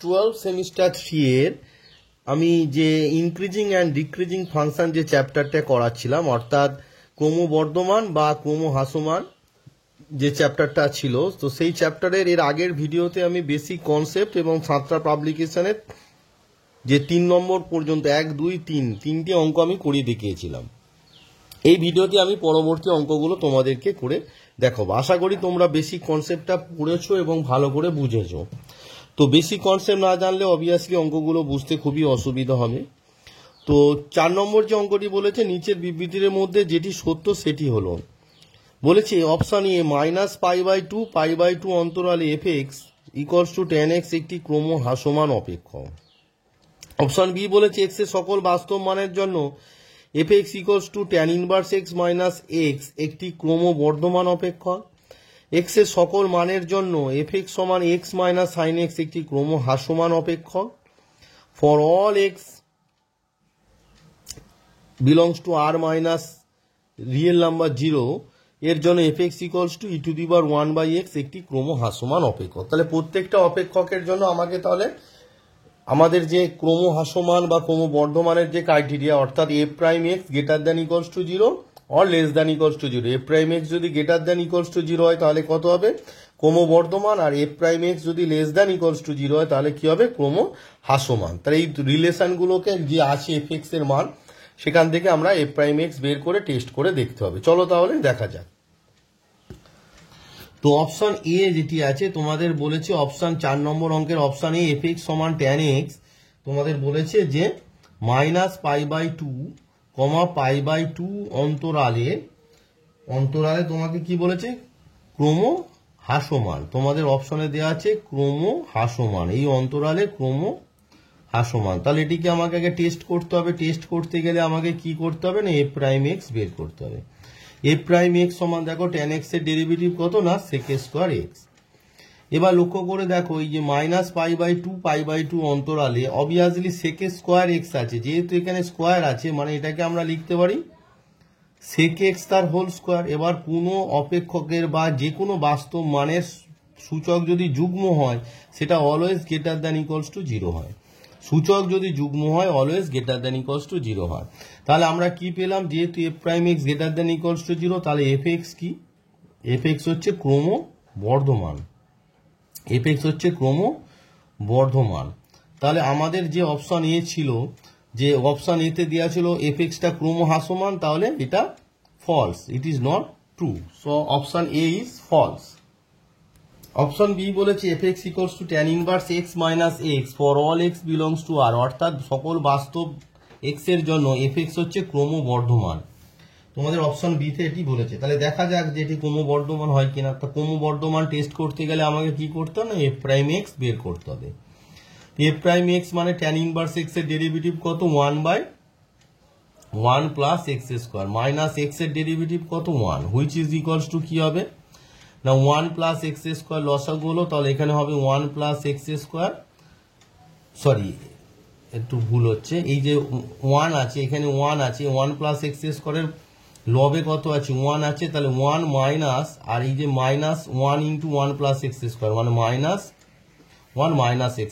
12 semester 3 এর আমি যে ইনক্রিজিং অ্যান্ড ডিক্রিজিং ফাংশন যে চ্যাপ্টারটা করাচ্ছিলাম, অর্থাৎ ক্রমবর্ধমান বা ক্রমহ্রাসমান যে চ্যাপ্টারটা ছিল, তো সেই চ্যাপ্টারের এর আগের ভিডিওতে আমি বেসিক কনসেপ্ট এবং সাঁতরা পাবলিকেশনের যে 3 নম্বর পর্যন্ত 1, 2, 3 তিনটি অঙ্ক আমি করিয়ে দেখিয়েছিলাম। এই ভিডিওতে আমি পরবর্তী অঙ্কগুলো তোমাদেরকে করে দেখাবো। আশা করি তোমরা বেসিক কনসেপ্টটা পড়েছো এবং ভালো করে বুঝেছো। তো বেসিক কনসেপ্ট না জানলে অবভিয়াসলি অঙ্কগুলো বুঝতে খুবই অসুবিধা হবে। তো 4 নম্বর যে অঙ্কটি বলেছে, নিচের বিবৃতির মধ্যে যেটি সত্য সেটি হলো, বলেছে অপশান এ -π/2 π/2 অন্তরালে fx = tan x একটি ক্রমহ্রাসমান অপেক্ষক। অপশান বি বলেছে x এর সকল বাস্তব মানের জন্য fx = tan inverse x - x একটি ক্রমবর্ধমান অপেক্ষক। x এর সকল মানের জন্য fx = x - sin x একটি ক্রমহ্রাসমান অপেক্ষক। For all x belongs to r minus real number 0 এর জন্য fx = e⁴1/x একটি ক্রমহ্রাসমান অপেক্ষক। তাহলে প্রত্যেকটা অপেক্ষকের জন্য আমাকে তাহলে আমাদের যে ক্রমহ্রাসমান বা ক্রমবর্ধমানের যে ক্রাইটেরিয়া, অর্থাৎ f prime x greater than equals to 0 or less than equals to 0, f prime x যদি গ্রেটার দ্যান ইকুয়ালস টু 0 হয় তাহলে কত হবে? ক্রমবর্ধমান। আর f প্রাইম x যদি লেস দ্যান ইকুয়ালস টু 0 হয় তাহলে কি হবে? ক্রমহ্রাসমান। তাহলে এই রিলেশনগুলোকে যে আছে fx এর মান, সেখান থেকে আমরা f প্রাইম x বের করে টেস্ট করে দেখতে হবে। চলো তাহলে দেখা যাক। তো অপশন এ যেটি আছে তোমাদের বলেছে, অপশন 4 নম্বর অঙ্কের option A fx = tan x তোমাদের বলেছে যে -π/2, π/2 অন্তরালে তোমাকে কি বলেছে? ক্রমহ্রাসমান। তোমাদের অপশনে দেওয়া আছে ক্রমহ্রাসমান, এই অন্তরালে ক্রমহ্রাসমান। তাহলে এটিকে আমাকে আগে টেস্ট করতে হবে। টেস্ট করতে গেলে আমাকে কি করতে হবে না, f প্রাইম x বের করতে হবে। f প্রাইম x সমান দেখো tan x এর ডেরিভেটিভ কত না sec² x। এবার লক্ষ্য করে দেখো এই যে -π/2 π/2 অন্তরালে অবভিয়াসলি sec² x আছে, যেহেতু এখানে স্কোয়ার আছে মানে এটাকে আমরা লিখতে পারি sec x তার হোল স্কোয়ার। এবার কোনো অপেক্ষকের বা যে কোনো বাস্তব মানের সূচক যদি যুগ্ম হয় সেটা always greater than equals to 0 হয়। সূচক যদি যুগ্ম হয় always greater than equals to 0 হয়। তাহলে আমরা কি পেলাম? যেহেতু f prime x greater than equals to 0, তাহলে fx কি? fx হচ্ছে ক্রমবর্ধমান। fx হচ্ছে ক্রমবর্ধমান। তাহলে আমাদের যে অপশন এ ছিল, যে অপশন এ তে দেওয়া ছিল fx টা ক্রমহ্রাসমান, তাহলে এটা false, it is not true. So option A is false. Option B বলেছে fx = tan inverse x - x for all x belongs to r, অর্থাৎ সকল বাস্তব x এর জন্য fx হচ্ছে ক্রমবর্ধমান। তোমাদের অপশন বি তে এটি বলেছে। তাহলে দেখা যাক যে এটি ক্রমবর্ধমান হয় কিনা। তো ক্রমবর্ধমান টেস্ট করতে গেলে আমাকে কি করতে হবে? f প্রাইম x বের করতে হবে। f প্রাইম x মানে tan ইনভার্স x এর ডেরিভেটিভ কত? 1/1 প্লাস x² মাইনাস x এর ডেরিভেটিভ কত? 1, হুইচ ইজ ইকুয়ালস টু কি হবে না 1 প্লাস x² লসাগু হলো, তাহলে এখানে হবে 1 প্লাস x², সরি একটু ভুল হচ্ছে, এই যে 1 আছে এখানে 1 আছে, 1 প্লাস x² এর লবে কত আছে? 1 আছে, তাহলে 1 মাইনাস, আর এই যে -1 × 1 প্লাস x² মানে -1 মাইনাস x²।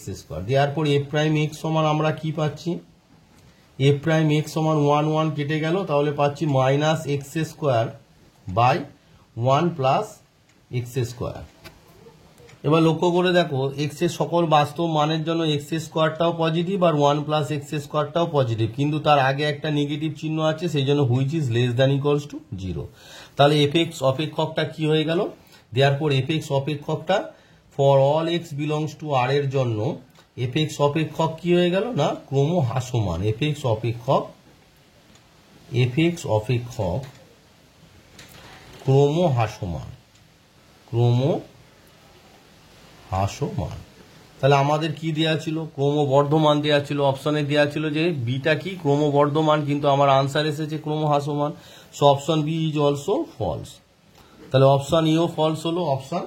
দেওয়ার পর f প্রাইম x সমান আমরা কি পাচ্ছি? f প্রাইম x সমান 1 1 কেটে গেল, তাহলে পাচ্ছি -x²/1 প্লাস x²। এবার লক্ষ্য করে দেখো x এর সকল বাস্তব মানের জন্য x² পজিটিভ আর 1 প্লাস x² পজিটিভ, কিন্তু তার আগে একটা নেগেটিভ চিহ্ন আছে, সেই জন্য which is less than equals to 0। তাহলে fx অপেক্ষকটা কি হয়ে গেল? দেওয়ার পর fx অপেক্ষকটা for all x belongs to r এর জন্য fx অপেক্ষক কি হয়ে গেল না ক্রমহ্রাসমান। fx অপেক্ষক ক্রমহ্রাসমান। তাহলে আমাদের কি দেওয়া ছিল? ক্রমবর্ধমান দেওয়া ছিল। অপশনে দেওয়া ছিল যে বিটা কি? ক্রমবর্ধমান, কিন্তু আমার আনসার এসেছে ক্রমহ্রাসমান। So option B is also false. তাহলে অপশন ইও ফলস হলো, অপশন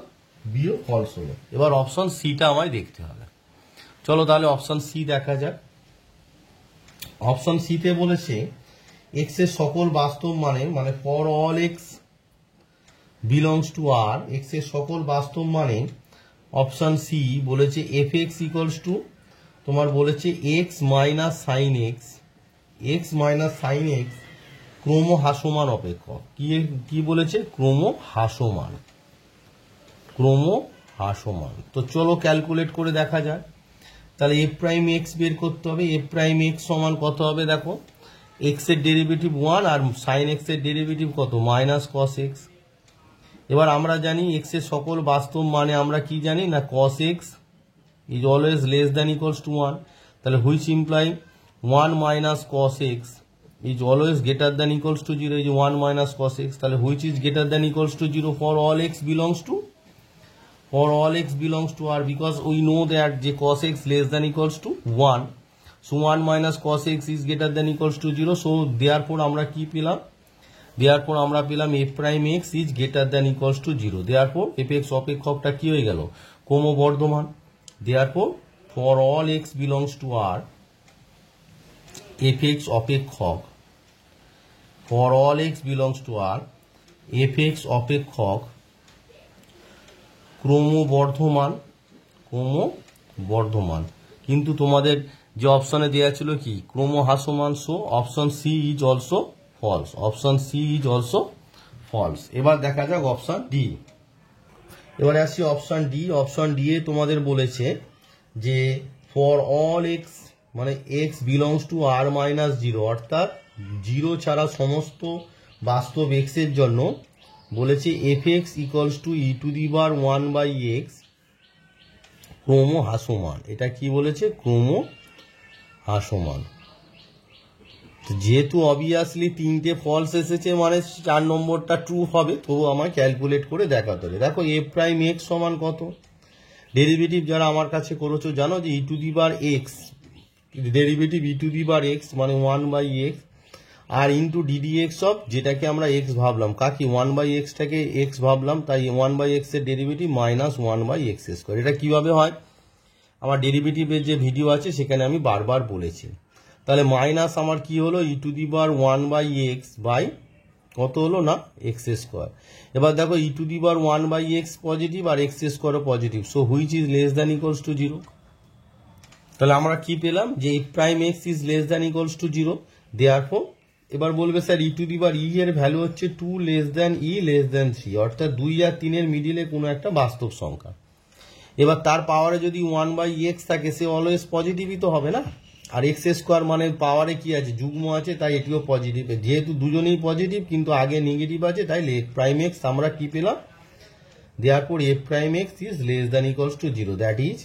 বিও ফলস হলো। এবার অপশন সিটা আমায় দেখতে হবে। চলো তাহলে অপশন সি দেখা যাক। অপশন সিতে বলেছে এক্স এর সকল বাস্তব মানে for all x belongs to R, x এর সকল বাস্তব মানে অপশন সি বলেছে এফ এক্স ইকুয়ালস টু তোমার বলেছে x minus sine x, x minus sine x ক্রম হ্রাসমান অপেক্ষক। কি বলেছে? ক্রম হ্রাসমান, ক্রম হ্রাসমান। তো চলো ক্যালকুলেট করে দেখা যায়। তাহলে এফ প্রাইম এক্স বের করতে হবে। এফ প্রাইম এক্স সমান কত হবে দেখো, এক্স এর ডেরিভেটিভ 1 আর সাইন এক্স এর ডেরিভেটিভ কত, মাইনাস কস এক্স। এবার আমরা জানি এক্স এর সকল বাস্তব মানে আমরা কি জানি না, cos x is always less than equals to 1। তাহলে which imply 1 minus cos x is always greater than equals to 0, এই যে 1 মাইনাস কস এক্স। তাহলে which is greater than equals to 0 for all x belongs to, for all x belongs to R, because we know that যে cos x less than equals to 1, so 1 minus cos x is greater than equals to 0, so therefore আমরা কি পেলাম, therefore আমরা পেলাম f prime x is greater than equals to 0, therefore fx অপেক্ষকটা কি হয়ে গেল, ক্রমবর্ধমান। therefore for all x belongs to R, fx অপেক্ষক, for all x belongs to R, fx অপেক্ষক ক্রমবর্ধমান, ক্রমবর্ধমান। কিন্তু তোমাদের যে অপশনে দেওয়া ছিল কি ক্রম হ্রাসমান, so option C is also false, option C is also false. এবার দেখা যাক অপশন ডি। এবারে আসছি অপশন ডি। অপশন ডি এ তোমাদের বলেছে যে ফর অল এক্স মানে x belongs to R minus 0, অর্থাৎ 0 ছাড়া সমস্ত বাস্তব এক্স এর জন্য বলেছে f x equals to e to the বার 1 বাই এক্স ক্রম হ্রাসমান। এটা কি বলেছে, ক্রম হ্রাসমান। যেহেতু অবভিয়াসলি 3টে ফলস এসেছে মানে 4 নম্বরটা ট্রু হবে, তবু আমায় ক্যালকুলেট করে দেখাতে হবে। দেখো এফ প্রাইম এক্স সমান কত, ডেরিভেটিভ যারা আমার কাছে করেছো জানো যে ই টু দি বার x, derivative e to the বার এক্স মানে 1 বাই এক্স আর ইন্টু ডিডি এক্স অফ, যেটাকে আমরা এক্স ভাবলাম, কাকি 1 বাই এক্সটাকে এক্স ভাবলাম, তাই 1 বাই এক্স এর derivative minus 1 by x square. এটা কিভাবে হয় আমার ডেরিভেটিভের যে ভিডিও আছে সেখানে আমি বারবার বলেছি। তাহলে মাইনাস আমার কি হলো, ই টু দি বার 1 বাই এক্স বাই কত হলো না এক্স স্কোয়ার। এবার দেখো ই টু দি বার 1 বাই এক্স পজিটিভ আর এক্স স্কোয়ারও positive, so which is less than equals to 0। তাহলে আমরা কি পেলাম যে f prime x is less than equals to 0, therefore এবার বলবে স্যার ই টু দি বার ই এর ভ্যালু হচ্ছে 2 লেস দ্যান ই লেস দ্যান 3, অর্থাৎ 2 আর 3 এর মিডিলে কোনো একটা বাস্তব সংখ্যা। এবার তার পাওয়ারে যদি 1 বাই এক্স থাকে সে অলওয়েজ পজিটিভই তো হবে না, আর এক্স স্কোয়ার মানে পাওয়ারে কি আছে যুগ্ম আছে, তাই এটিও পজিটিভ। যেহেতু দুজনেই পজিটিভ কিন্তু আগে নেগেটিভ আছে, তাই এফ প্রাইম এক্স আমরা কি পেলাম, therefore f prime x is less than equals to 0, that is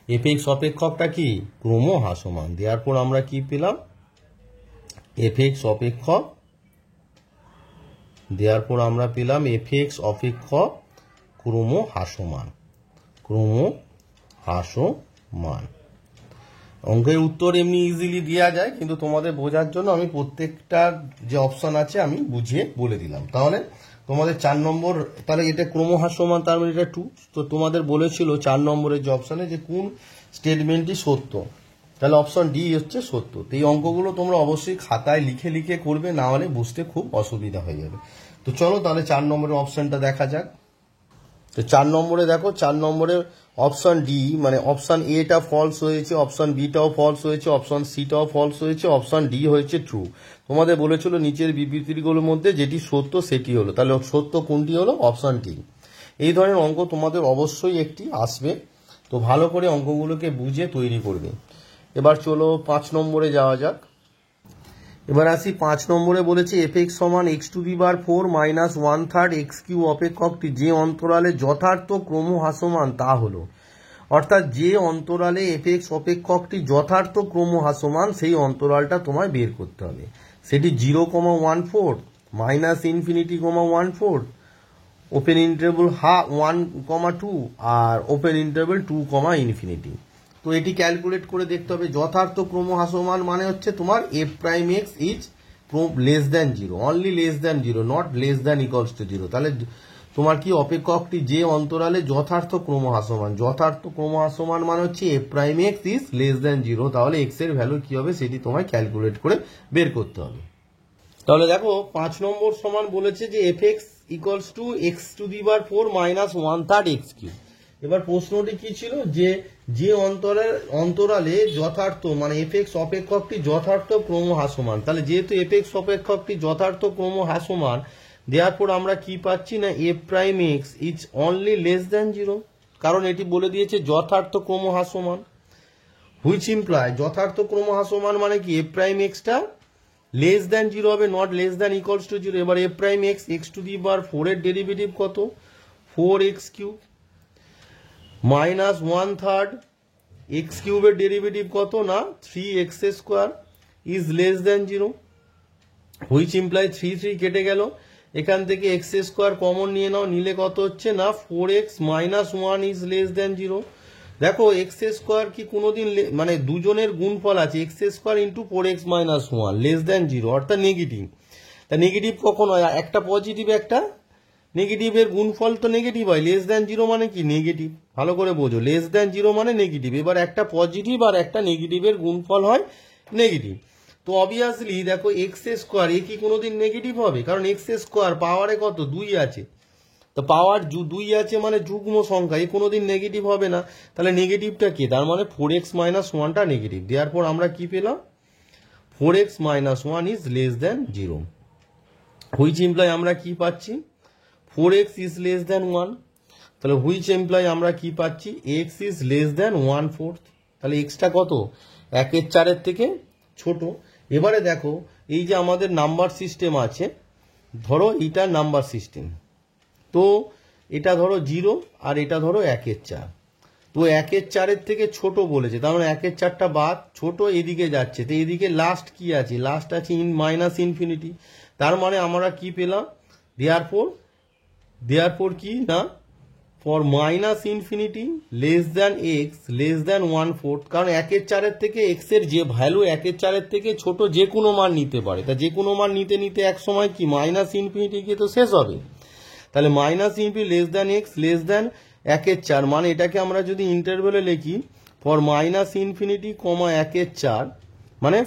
f x অপেক্ষকটা কি ক্রম হ্রাসমান। দেয়ারপর আমরা কি পেলাম, এফ এক্স অপেক্ষক, দেয়ারপর আমরা পেলাম এফ এক্স অপেক্ষক ক্রম হ্রাসমান, ক্রম হ্রাসমান। অঙ্কের উত্তর এমনি ইজিলি দেওয়া যায়, কিন্তু তোমাদের বোঝার জন্য আমি প্রত্যেকটা যে অপশন আছে আমি বুঝিয়ে বলে দিলাম। তাহলে তোমাদের 4 নম্বর, তাহলে এটা ক্রম হ্রাসমান, তার মানে এটা 2। তো তোমাদের বলেছিল 4 নম্বরের যে অপশনে যে কোন স্টেটমেন্টটি সত্য, তাহলে অপশন ডি হচ্ছে সত্য। তো এই অঙ্কগুলো তোমরা অবশ্যই খাতায় লিখে লিখে করবে, না হলে বুঝতে খুব অসুবিধা হয়ে যাবে। তো চলো তাহলে 4 নম্বরের অপশনটা দেখা যাক। তো 4 নম্বরে দেখো, 4 নম্বরে অপশন ডি মানে অপশন এটা ফলস হয়েছে, অপশন বিটাও ফলস হয়েছে, অপশন সিটাও ফলস হয়েছে, অপশন ডি হয়েছে ট্রু। তোমাদের বলেছিল নিচের বিবৃতিগুলোর মধ্যে যেটি সত্য সেটি হলো, তাহলে সত্য কোনটি হলো, অপশন ডি। এই ধরনের অঙ্ক তোমাদের অবশ্যই একটি আসবে, তো ভালো করে অঙ্কগুলোকে বুঝে তৈরি করবে। এবার চলো 5 নম্বরে যাওয়া যাক। এবার আসি 5 নম্বরে বলেছে এফ এক্স সমান এক্স টু দি বার 4 মাইনাস 1/3 এক্স কিউ অপেক্ষকটি যে অন্তরালে যথার্থ ক্রম হ্রাসমান তা হলো, অর্থাৎ যে অন্তরালে এফ এক্স অপেক্ষকটি যথার্থ ক্রম হ্রাসমান সেই অন্তরালটা তোমায় বের করতে হবে। সেটি 0,14 মাইনাস ইনফিনিটি 1/4, ওপেন ইন্টারভেল 1,2 আর ওপেন ইন্টারভেল 2, ইনফিনিটি। তো এটি ক্যালকুলেট করে দেখতে হবে। যথার্থ ক্রম হ্রাসমান মানে হচ্ছে তোমার F prime x is less than 0, only less than 0, not less than equals to 0। তাহলে তোমার কি অপেক্ষকটি যে অন্তরালে যথার্থ ক্রম হ্রাসমান, যথার্থ ক্রম হ্রাসমান মানে হচ্ছে F prime x is less than 0, তাহলে এক্স এর ভ্যালু কি হবে সেটি তোমায় ক্যালকুলেট করে বের করতে হবে। তাহলে দেখো 5 নম্বর সমান বলেছে যে f x equals to x to the বার 4 মাইনাস 1/3 এক্স কিউ। এবার প্রশ্নটি কি ছিল, যে অন্তরালে যথার্থ মানে এফএক্স অপেক্ষকটি যথার্থ ক্রম হ্রাসমান। তাহলে যেহেতু এফএক্স অপেক্ষকটি যথার্থ ক্রম হ্রাসমান, দেয়ারপর আমরা কি পাচ্ছি না F prime x is only less than 0, কারণ এটি বলে দিয়েছে যথার্থ ক্রম হ্রাসমান। হুইচ ইমপ্লাই যথার্থ ক্রম হ্রাসমান মানে কি এফ প্রাইম এক্সটা লেস দ্যান 0 হবে, not less than equals to 0। এবার f prime x x to the power 4 এর ডেরিভেটিভ কত, 4x কিউব মাইনাস 1/3 এক্স কিউবের ডেরিভেটিভ কত না 3x square is less than 0, which imply 3 কেটে গেল, এখান থেকে এক্স স্কোয়ার কমন নিয়ে নাও, নিলে কত হচ্ছে না 4x minus 1 is less than 0। দেখো এক্স স্কোয়ার কি কোনোদিন মানে দুজনের গুণফল আছে, x square into 4x minus 1 less than 0 অর্থাৎ নেগেটিভ। তা নেগেটিভ কখন হয়, একটা পজিটিভ একটা নেগেটিভের গুণফল তো নেগেটিভ হয়, লেস দ্যান 0 মানে কি নেগেটিভ, ভালো করে বোঝো, লেস দ্যান 0 মানে নেগেটিভ। এবার একটা পজিটিভ আর একটা নেগেটিভের গুণফল হয় নেগেটিভ। তো অবভিয়াসলি দেখো এক্স স্কোয়ার এ কি কোনোদিন নেগেটিভ হবে, কারণ এক্স স্কোয়ার পাওয়ারে কত 2 আছে, তো পাওয়ার 2 আছে মানে যুগ্ম সংখ্যা, এ কোনোদিন নেগেটিভ হবে না। তাহলে নেগেটিভটা কি, তার মানে 4x মাইনাস 1টা নেগেটিভ। দেওয়ার পর আমরা কি পেলাম 4x minus 1 is less than 0, which imply আমরা কি পাচ্ছি 4x ইজ লেস দ্যান 1। তাহলে হুইচ এমপ্লয় আমরা কি পাচ্ছি x ইজ লেস দ্যান 1/4। তাহলে এক্সটা কত 1/4 থেকে ছোট। এবারে দেখো এই যে আমাদের নাম্বার সিস্টেম আছে, ধরো এটা নাম্বার সিস্টেম, তো এটা ধরো 0 আর এটা ধরো 1/4, তো 1/4 থেকে ছোট বলেছে, তার মানে 1/4টা বাদ, ছোট এদিকে যাচ্ছে, তো এদিকে লাস্ট কি আছে, লাস্ট আছে মাইনাস ইনফিনিটি। তার মানে আমরা কি পেলাম দেয়ারফর কি না for minus infinity less than x less than 1/4, কারণ 1/4 থেকে এক্স এর যে ভ্যালু 1/4 থেকে ছোট যে কোনো মান নিতে পারে, তা যে কোনো মান নিতে নিতে এক সময় কি মাইনাস ইনফিনিটি গিয়ে তো শেষ হবে। তাহলে minus infinity less than x less than 1/4, মানে এটাকে আমরা যদি ইন্টারভ্যালে লিখি ফর মাইনাস ইনফিনিটি কমা 1/4, মানে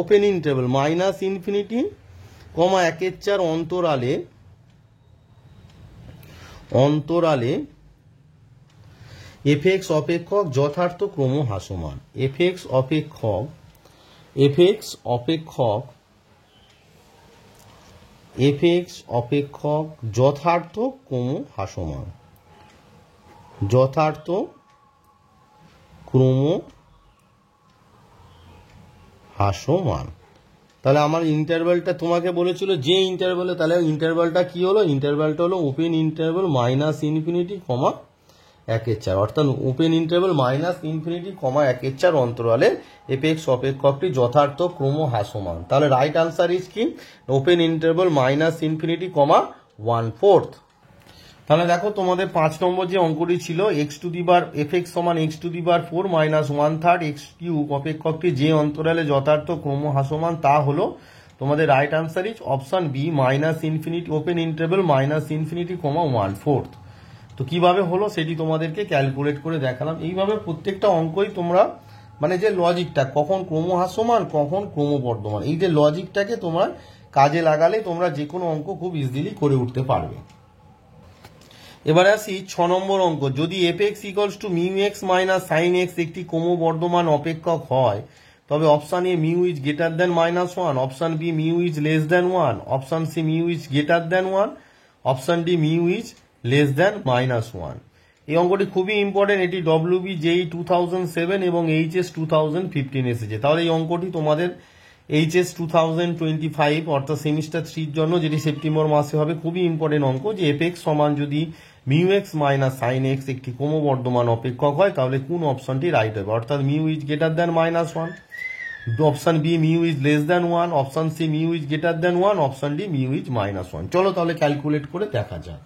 open interval minus infinity comma 1/4 অন্তরালে এফএক্স অপেক্ষক যথার্থ ক্রম হ্রাসমান। এফএক্স অপেক্ষক যথার্থ ক্রম হ্রাসমান, যথার্থ ক্রম হ্রাসমান। তাহলে আমার ইন্টারভ্যালটা তোমাকে বলেছিল যে ইন্টারভ্যালে, তাহলে ইন্টারভ্যালটা কি হলো, ইন্টারভ্যালটা হলো open interval minus infinity comma 1/4, অর্থাৎ open interval minus infinity comma 1/4 অন্তরালে এফএক্স অপেক্ষকটি যথার্থ ক্রম হ্রাসমান। তাহলে রাইট আনসার ইজ কি open interval minus infinity comma 1/4। তাহলে দেখো তোমাদের 5 নম্বর যে অঙ্কটি ছিল এক্স টু দি বার এফএক্স সমান এক্স টু দি বার 4 মাইনাস 1/3 এক্স কিউব অপেক্ষকটি যে অন্তরালে যথার্থ ক্রম হ্রাসমান, তা হলো তোমাদের right answer is option B minus infinity open interval minus infinity comma 1/4। তো কিভাবে হলো সেটি তোমাদেরকে ক্যালকুলেট করে দেখালাম। এইভাবে প্রত্যেকটা অঙ্কই তোমরা মানে যে লজিকটা কখন ক্রম হ্রাসমান কখন ক্রমবর্ধমান, এই যে লজিকটাকে তোমরা কাজে লাগালে তোমরা যে কোনো অঙ্ক খুব ইজিলি করে উঠতে পারবে। এবারে আসি 6 নম্বর অঙ্ক, যদি f x equals to mu x minus sine x একটি ক্রমবর্ধমান অপেক্ষক হয়, তবে option A mu is greater than -1, option B mu is less than 1, option C mu is greater than 1, option D mu is less than -1। এই অঙ্কটি খুবই important, এটি WB জেই 2007 এবং এইচএস 2015 এসেছে। তাহলে এই অঙ্কটি তোমাদের এইচএস 2025 অর্থাৎ সেমিস্টার 3 জন্য, যেটি সেপ্টেম্বর মাসে হবে, খুবই ইম্পর্টেন্ট অঙ্ক, যে এফএক্স সমান যদি mu x minus sine x একটি ক্রমবর্ধমান অপেক্ষক হয়, তাহলে কোন অপশনটি রাইট হবে, অর্থাৎ mu is greater than -1, option B mu is less than 1, option C mu is greater than 1, option D mu is -1। চলো তাহলে ক্যালকুলেট করে দেখা যাক।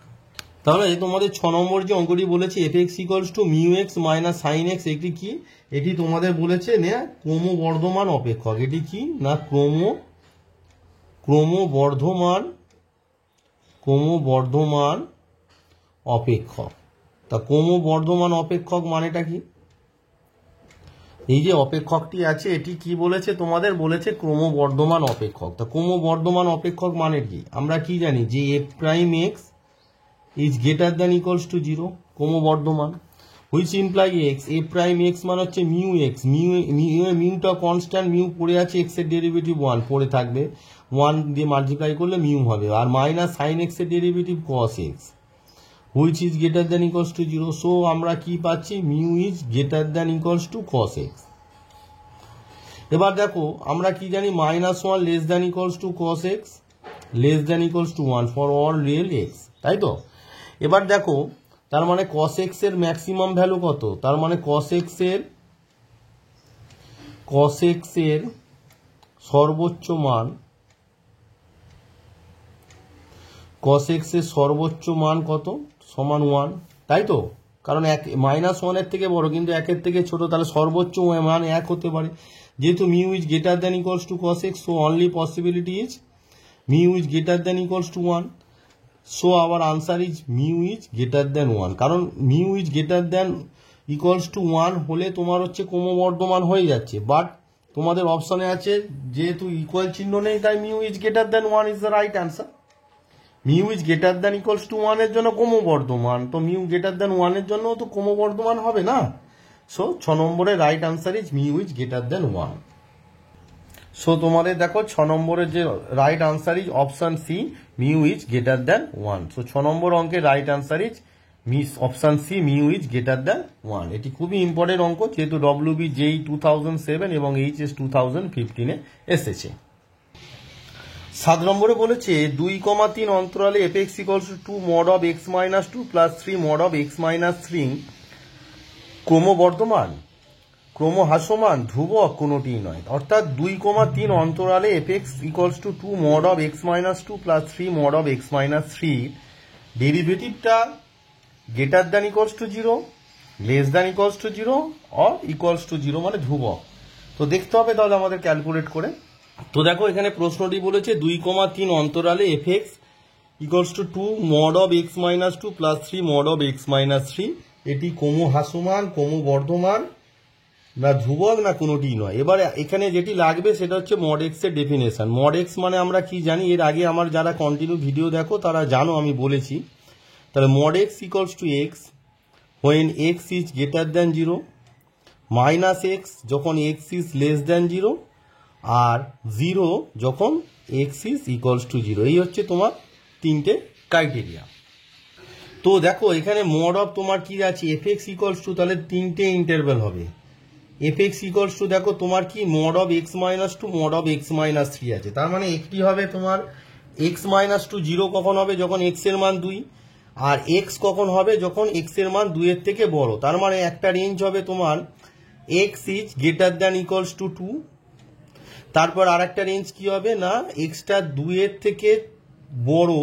তাহলে তোমাদের 6 নম্বর যে অঙ্কটি বলেছে FX equals to mu x minus sine x, এটি কি, এটি তোমাদের বলেছে না ক্রমবর্ধমান অপেক্ষক, এটি কি না ক্রমবর্ধমান অপেক্ষক। তা ক্রমবর্ধমান অপেক্ষক মানেটা কি, এই যে অপেক্ষকটি আছে এটি কি বলেছে তোমাদের বলেছে ক্রমবর্ধমান অপেক্ষক। তা ক্রমবর্ধমান অপেক্ষক মানে কি, আমরা কি জানি যে f prime x is greater than equals to 0 ক্রমবর্ধমান, which imply x, A prime x মানে হচ্ছে মিউ এক্স, মিউটা কনস্ট্যান্ট, মিউ পড়ে আছে, এক্স এর ডেরিভেটিভ 1 পড়ে থাকবে, 1 দিয়ে মাল্টিপ্লাই করলে মিউ হবে, আর মাইনাস সাইন এক্স এর derivative cos x, which is greater than equals to 0। So আমরা কি পাচ্ছি, mu is greater than equals to cos x. এবার দেখো আমরা কি জানি, -1 less than equals to cos x less than equals to 1 for all real x, তাই তো। এবার দেখো তার মানে cos x এর ম্যাক্সিমাম ভ্যালু কত, তার মানে cos x এর সর্বোচ্চ মান, cos x এর সর্বোচ্চ মান কত, সমান 1, তাই তো, কারণ -1 এর থেকে বড় কিন্তু 1 এর থেকে ছোট, তাহলে সর্বোচ্চ মান 1 হতে পারে। যেহেতু mu is greater than equals two cos x, so only possibility is mu is greater than equals to 1। So our answer is mu is greater than 1, কারণ mu is greater than equals to 1 হলে তোমার হচ্ছে ক্রমবর্ধমান হয়ে যাচ্ছে, but তোমাদের অপশনে আছে যেহেতু ইকুয়াল চিহ্ন নেই তাই mu is greater than 1 is the right answer। mu is greater than equals to 1 এর জন্য ক্রমবর্ধমান, তো mu greater than 1 এর জন্য তো ক্রমবর্ধমান হবে না। সো 6 নম্বরের right answer is mu is greater than 1। So তোমাদের দেখো 6 নম্বরের যে right answer is option C, mu is greater than 1। So 6 number অঙ্কের right answer is option C, mu is greater than 1। এটি খুবই ইম্পর্টেন্ট অঙ্ক, যেহেতু ডব্লিউবি জেই 2007 এবং এইচএস 2015 এসেছে। 7 নম্বরে বলেছে 2,3 অন্তরালে fx equals to 2 mod of x minus 2 plus 3 mod of x minus 3 ক্রমবর্ধমান, ক্রমহ্রাসমান, ধ্রুবক কোনোটিই নয়। অর্থাৎ 2,3 অন্তরালে fx equals to 2 mod of x minus 2 plus 3 mod of x minus 3 ডেরিভেটিভটা greater than equals to 0, less than equals to 0 or equals to 0 মানে ধ্রুবক। তো দেখতে হবে তাহলে আমাদের ক্যালকুলেট করে। তো দেখো এখানে প্রশ্নটি বলেছে 2,3 অন্তরালে fx equals to 2 mod of x minus 2 plus 3 mod of x minus 3, এটি ক্রমহ্রাসমান, ক্রমবর্ধমান, না ধ্রুবক, না কোনোটিই নয়। এবার এখানে যেটি লাগবে সেটা হচ্ছে মড এক্স এর ডেফিনেশন। মড এক্স মানে আমরা কি জানি, এর আগে আমার যারা কন্টিনিউ ভিডিও দেখো তারা জানো আমি বলেছি। তাহলে mod x equals to x when x is greater than 0, minus x যখন এক্স ইজ লেস দ্যান 0, আর 0 যখন এক্স ইজ ইকুয়ালস টু 0। এই হচ্ছে তোমার তিনটে ক্রাইটেরিয়া। তো দেখো এখানে মড অফ তোমার কি আছে, এফএক্স ইকুয়ালস টু, তাহলে তিনটে ইন্টারভ্যাল হবে। fx ইকুয়ালস টু দেখো তোমার কি mod of x minus 2 mod of x minus 3 আছে, তার মানে একটি হবে তোমার x minus 2 0 কখন হবে, যখন x এর মান 2, আর x কখন হবে যখন x এর মান 2 এর থেকে বড়। তার মানে একটা রেঞ্জ হবে তোমার x is greater than equals two 2, তারপর আর একটা রেঞ্জ কি হবে না x টা 2 এর থেকে বড়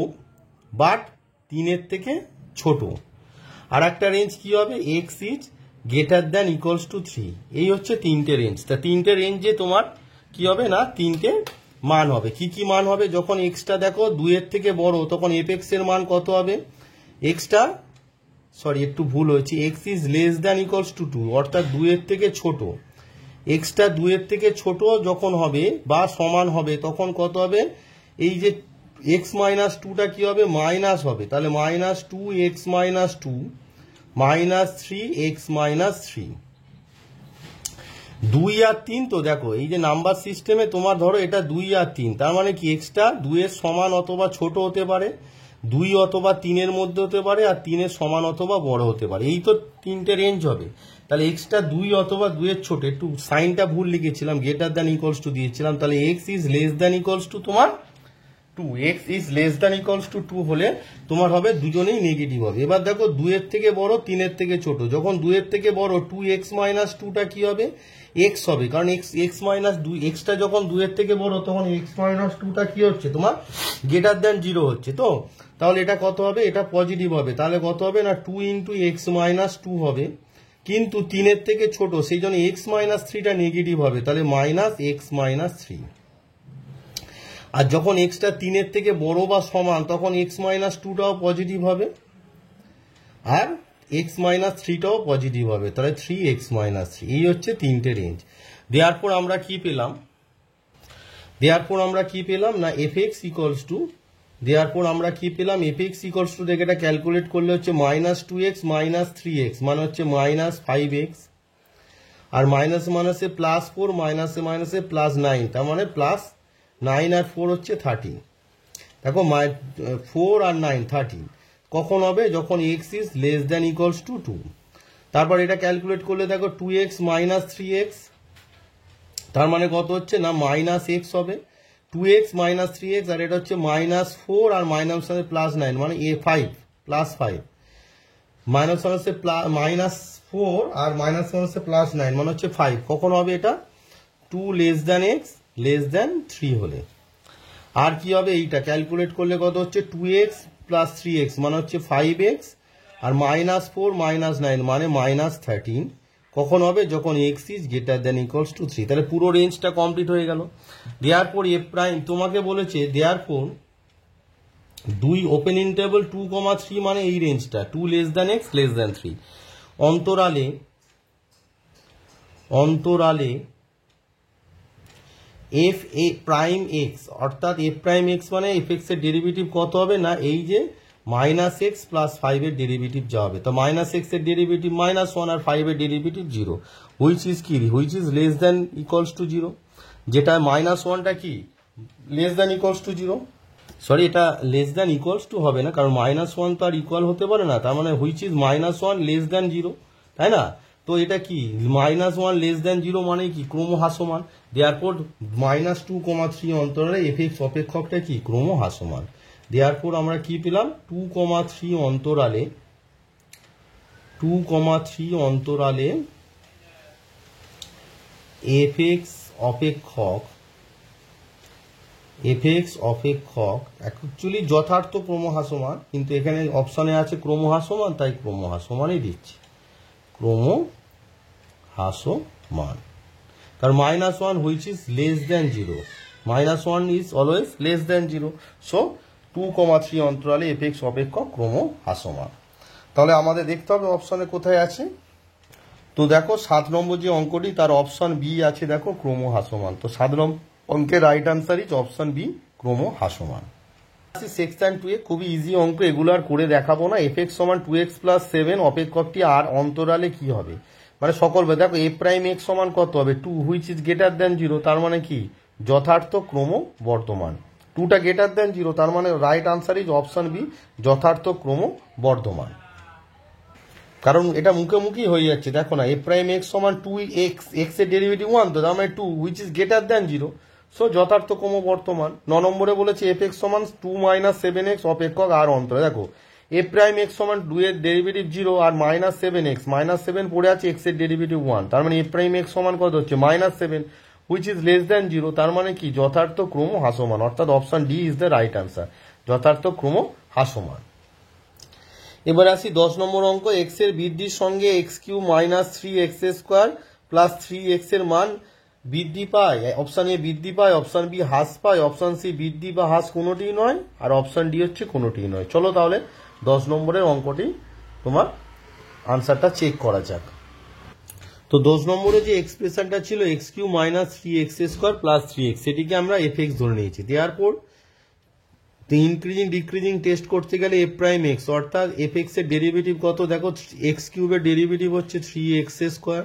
বাট 3 এর থেকে ছোট, আর একটা রেঞ্জ কি হবে x is greater than equals two 3। এই হচ্ছে তিনটে রেঞ্জ। তা তিনটে রেঞ্জে তোমার কি হবে না তিনটে মান হবে। কি কি মান হবে, যখন এক্সটা দেখো 2 এর থেকে বড় তখন এফএক্স এর মান কত হবে, এক্সটা একটু ভুল হয়েছে, x is less than equals two 2, অর্থাৎ 2 এর থেকে ছোট। এক্সটা 2 এর থেকে ছোট যখন হবে বা সমান হবে তখন কত হবে, এই যে এক্স মাইনাস 2টা কি হবে, মাইনাস হবে, তাহলে minus 2x minus 2 minus 3x minus 3, 2 আর 3। তো দেখো এই যে নাম্বার সিস্টেমে তোমার ধরো এটা 2 আর 3, তার মানে কি এক্সটা 2 এর সমান অথবা ছোট হতে পারে, 2 অথবা 3 এর মধ্যে হতে পারে, আর 3 এর সমান অথবা বড় হতে পারে। এই তো তিনটে রেঞ্জ হবে। তাহলে এক্সটা 2 অথবা 2 এর ছোট, একটু সাইনটা ভুল লিখেছিলাম, গ্রেটার দ্যান ইকুয়ালস টু দিয়েছিলাম, তাহলে x is less than equals to তোমার 2, x is less than equals two 2 হলে তোমার হবে দুজনেই নেগেটিভ হবে। এবার দেখো 2 এর থেকে বড় 3 এর থেকে ছোট, যখন 2 এর থেকে বড় 2x মাইনাস 2টা কি হবে, x হবে, কারণ x মাইনাস 2, এক্সটা যখন 2 এর থেকে বড় তখন x মাইনাস 2টা কি হচ্ছে তোমার গ্রেটার দ্যান 0 হচ্ছে। তো তাহলে এটা কত হবে, এটা পজিটিভ হবে, তাহলে কত হবে না 2 ইন্টু x মাইনাস 2 হবে, কিন্তু 3 এর থেকে ছোট সেই জন্য x মাইনাস 3টা নেগেটিভ হবে, তাহলে মাইনাস x মাইনাস 3। আর যখন এক্সটা 3 এর থেকে বড় বা সমান তখন এক্স মাইনাস 2টাও পজিটিভ হবে, আর এক্স মাইনাস 3টাও পজিটিভ হবে, তাহলে 3x মাইনাস 3। এই হচ্ছে তিনটে রেঞ্জ। দেয়ারপর আমরা কি পেলাম, না fx ইকুয়ালস টু দেওয়ার পর আমরা কি পেলাম, এফ এক্স ইকলস টু দেখে এটা ক্যালকুলেট করলে হচ্ছে -2x - 3x মানে হচ্ছে -5x, আর মাইনাস মাইনাসে +4, মাইনাসে মাইনাসে +9, তার মানে +9 আর 4 হচ্ছে 13। দেখো 4 আর 9 13 কখন হবে, যখন x is less than equals two 2। তারপর এটা ক্যালকুলেট করলে দেখো 2x - 3x, তার মানে কত হচ্ছে না -x হবে, 2x - 3x, আর এটা হচ্ছে -4 আর মাইনাস +9 মানে a5 +5, মাইনাস হচ্ছে -4 আর মাইনাস হচ্ছে +9 মানে হচ্ছে 5। কখন হবে এটা, 2 less than x less than 3 হলে। আর কি হবে, এইটা ক্যালকুলেট করলে কত হচ্ছে 2x + 3x মানে হচ্ছে 5x, আর -4 -9 মানে -13। কখন হবে, যখন x is greater than equals two 3। তাহলে পুরো রেঞ্জটা কমপ্লিট হয়ে গেল। দেয়ার পর এ প্রাইম তোমাকে বলেছে, দেয়ার পর 2 ওপেন ইন্টারভ্যাল 2, 3 মানে এই রেঞ্জটা 2 less than x less than 3, অন্তরালে এফ এ প্রাইম এক্স, অর্থাৎ এফ প্রাইম এক্স মানে এফ এক্স এর ডেরিভেটিভ কত হবে না, এই যে -x + 5 এর ডেরিভেটিভ যা হবে, তো -x এর ডেরিভেটিভ -1 আর 5 এর derivative 0, which is less than equals to 0, যেটা -1টা কি less than equals to 0, sorry এটা লেস দ্যান ইকুয়ালস টু হবে না, কারণ -1 তো আর ইকুয়াল হতে পারে না, তার মানে হুইচ ইজ -1 লেস দ্যান 0, তাই না? তো এটা কি -1 লেস দ্যান 0 মানে কি ক্রমহ্রাসমান। দেয়ারপর -2, 3 অন্তরালে এফ এক্স অপেক্ষকটা কি ক্রমহ্রাসমান। দেয়ারপর আমরা কি পেলাম, 2, 3 অন্তরালে এফ এক্স অপেক্ষক অ্যাকচুয়ালি যথার্থ ক্রমহ্রাসমান, কিন্তু এখানে অপশনে আছে ক্রমহ্রাসমান, তাই ক্রমহ্রাসমানই দিচ্ছি, ক্রমহ্রাসমান। কারণ -1 which is less than 0, -1 is always less than 0, so 2, 3 অন্তরালে এফ এক্স অপেক্ষক ক্রমহ্রাসমান। তাহলে আমাদের দেখতে হবে অপশনে কোথায় আছে। তো দেখো 7 নম্বর যে অঙ্কটি তার অপশন বি আছে, দেখো ক্রমহ্রাসমান। তো 7 নম্বর অঙ্কের right answer is option B, ক্রমহ্রাসমান। সেকশন 2 এ খুবই ইজি অঙ্ক, এগুলো আর করে দেখাবো না। এফ এক্স সমান 2x + 7 অপেক্ষকটি আর অন্তরালে কি হবে, মানে সকল দেখো এ প্রাইম এক্স সমান কত হবে 2, হুইচ ইজ গ্রেটার দ্যান 0, তার মানে কি যথার্থ ক্রমবর্ধমান। 2টা গ্রেটার দ্যান 0, তার মানে right answer is option B, যথার্থ ক্রমবর্ধমান। কারণ এটা মুখোমুখি হয়ে যাচ্ছে, দেখো না এ প্রাইম এক্স সমান 2x, এক্স এর ডেরিভেটিভ 1, তো তার মানে 2 which is greater than 0, so যথার্থ ক্রমবর্ধমান। 9 নম্বরে বলেছে এফ এক্স সমান 2 - 7x অপেক্ষক আর অন্তরালে, দেখো এ প্রাইম এক্স সমান 2 এর ডেরিভেটিভ 0 আর -7x, -7 পড়ে আছে এক্স এর ডেরিভেটিভ 1, তার মানে এ প্রাইম এক্স সমান কত হচ্ছে -7, হুইচ ইজ লেস দ্যান 0, তার মানে কি যথার্থ ক্রমহ্রাসমান, অর্থাৎ option D is the right answer, যথার্থ ক্রমহ্রাসমান। এবার আসি 10 নম্বর অঙ্ক, এক্স এর বৃদ্ধির সঙ্গে x³ - 3x² + 3x এর মান বৃদ্ধি পায়, অপশন এ বৃদ্ধি পায়, অপশন বি হ্রাস পায়, অপশন সি বৃদ্ধি বা হ্রাস কোনোটিই নয়, আর অপশন ডি হচ্ছে কোনোটিই নয়। চলো তাহলে 10 নম্বরের অঙ্কটি তোমার আনসারটা চেক করা যাক। তো 10 নম্বরে যে এক্সপ্রেশনটা ছিল x³ - 3x² + 3x, সেটিকে আমরা এফ এক্স ধরে নিয়েছি। দেওয়ার পর ইনক্রিজিং ডিক্রিজিং টেস্ট করতে গেলে এফ প্রাইম এক্স, অর্থাৎ এফ এক্স এর ডেরিভেটিভ কত, দেখো x³ এর ডেরিভেটিভ হচ্ছে 3x²,